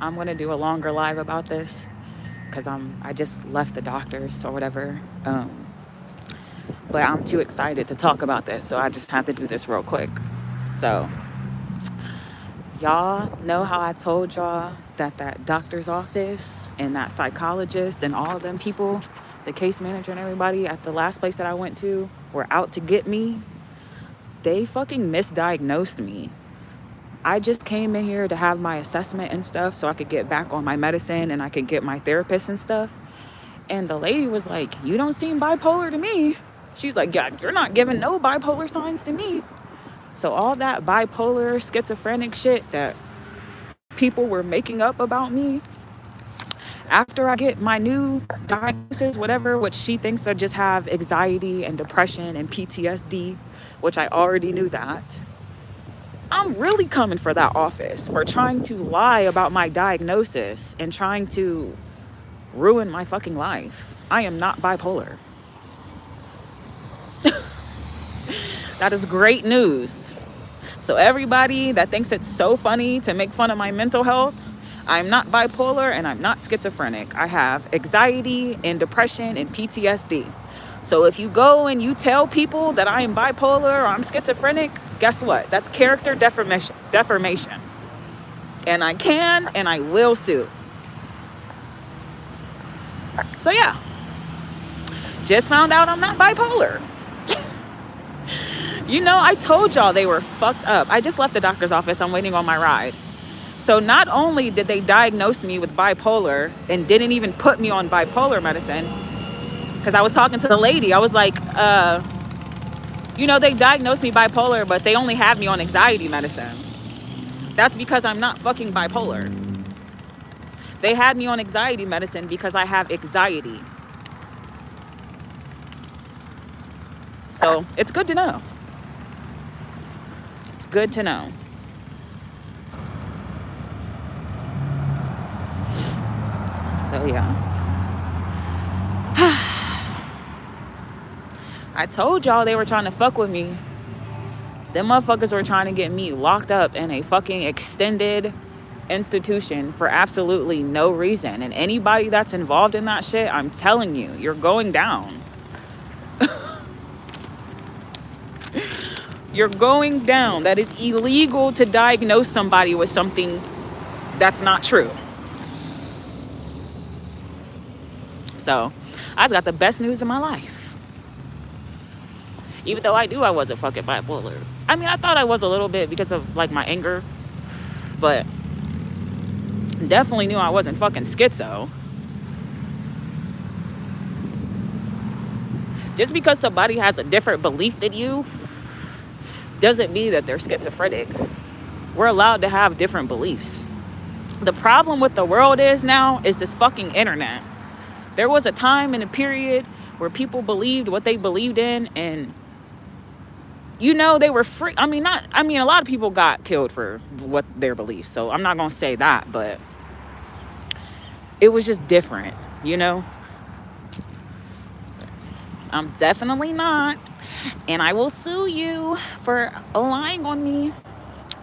I'm going to do a longer live about this because I just left the doctor's or whatever. But I'm too excited to talk about this, so I just have to do this real quick. So, y'all know how I told y'all that doctor's office and that psychologist and all of them people, the case manager and everybody at the last place that I went to, were out to get me? They fucking misdiagnosed me. I just came in here to have my assessment and stuff so I could get back on my medicine and I could get my therapist and stuff. And the lady was like, "You don't seem bipolar to me." She's like, "Yeah, you're not giving no bipolar signs to me." So all that bipolar, schizophrenic shit that people were making up about me, after I get my new diagnosis, whatever, which she thinks I just have anxiety and depression and PTSD, which I already knew that, I'm really coming for that office for trying to lie about my diagnosis and trying to ruin my fucking life. I am not bipolar. That is great news. So everybody that thinks it's so funny to make fun of my mental health, I'm not bipolar and I'm not schizophrenic. I have anxiety and depression and PTSD. So if you go and you tell people that I am bipolar or I'm schizophrenic, guess what? That's character defamation. And I can and I will sue. So yeah, just found out I'm not bipolar. You know, I told y'all they were fucked up. I just left the doctor's office. I'm waiting on my ride. So not only did they diagnose me with bipolar and didn't even put me on bipolar medicine, because I was talking to the lady. I was like, they diagnosed me bipolar, but they only have me on anxiety medicine. That's because I'm not fucking bipolar. They had me on anxiety medicine because I have anxiety. So it's good to know. It's good to know. So yeah. I told y'all they were trying to fuck with me. Them motherfuckers were trying to get me locked up in a fucking extended institution for absolutely no reason. And anybody that's involved in that shit, I'm telling you, you're going down. You're going down. That is illegal to diagnose somebody with something that's not true. So I just got the best news of my life. Even though I wasn't fucking bipolar. I mean, I thought I was a little bit because of like my anger, but definitely knew I wasn't fucking schizo. Just because somebody has a different belief than you doesn't mean that they're schizophrenic. We're allowed to have different beliefs. The problem with the world is now is this fucking internet. There was a time and a period where people believed what they believed in, and they were free. A lot of people got killed for what their beliefs. So I'm not going to say that, but it was just different, I'm definitely not. And I will sue you for lying on me.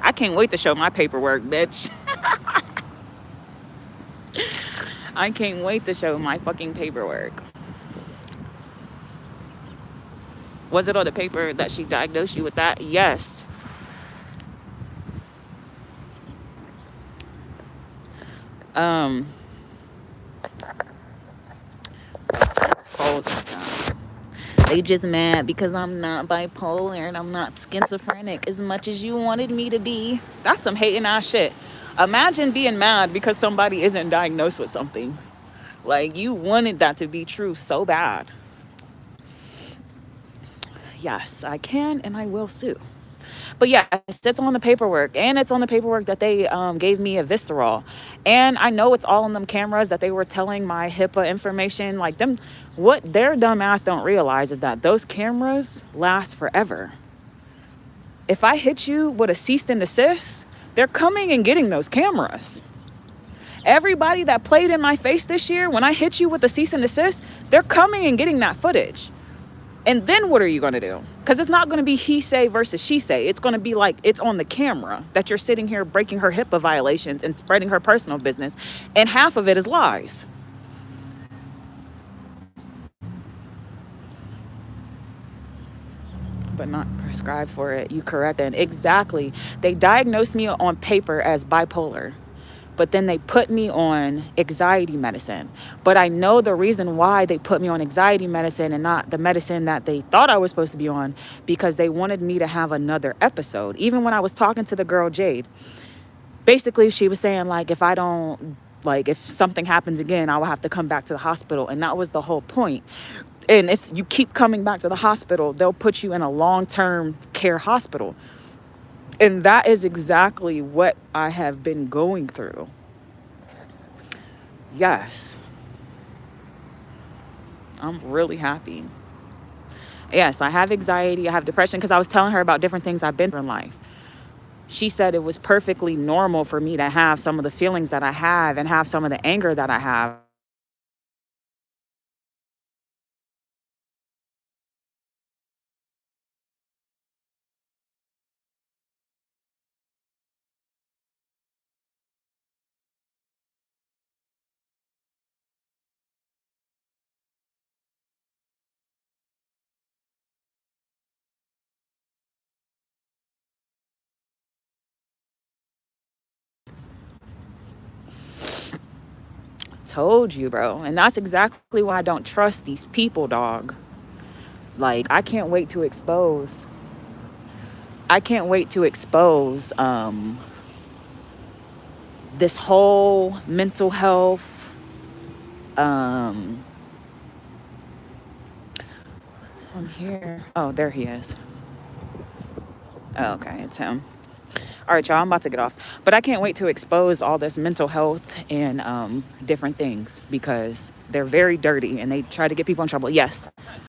I can't wait to show my paperwork, bitch. I can't wait to show my fucking paperwork. Was it on the paper that she diagnosed you with that? Yes. Hold on. They just mad because I'm not bipolar and I'm not schizophrenic as much as you wanted me to be. That's some hating ass shit. Imagine being mad because somebody isn't diagnosed with something. Like, you wanted that to be true so bad. Yes, I can and I will sue. But yes, it's on the paperwork, and it's on the paperwork that they gave me a visceral, and I know it's all on them cameras that they were telling my HIPAA information. Like, them, what their dumb ass don't realize is that those cameras last forever. If I hit you with a cease and desist, they're coming and getting those cameras. Everybody that played in my face this year, when I hit you with a cease and desist, they're coming and getting that footage. And then what are you going to do? Because it's not going to be he say versus she say. It's going to be like it's on the camera that you're sitting here breaking her HIPAA violations and spreading her personal business. And half of it is lies. But not prescribed for it. You correct. And exactly. They diagnosed me on paper as bipolar, but then they put me on anxiety medicine. But I know the reason why they put me on anxiety medicine and not the medicine that they thought I was supposed to be on, because they wanted me to have another episode. Even when I was talking to the girl Jade, basically she was saying, like, if something happens again, I will have to come back to the hospital. And that was the whole point. And if you keep coming back to the hospital, they'll put you in a long-term care hospital. And that is exactly what I have been going through. Yes. I'm really happy. Yes, I have anxiety. I have depression, because I was telling her about different things I've been through in life. She said it was perfectly normal for me to have some of the feelings that I have and have some of the anger that I have. Told you, bro. And that's exactly why I don't trust these people, dog. Like, I can't wait to expose this whole mental health. I'm here. Oh, there he is. Oh, okay, it's him. All right, y'all, I'm about to get off. But I can't wait to expose all this mental health and different things, because they're very dirty and they try to get people in trouble. Yes.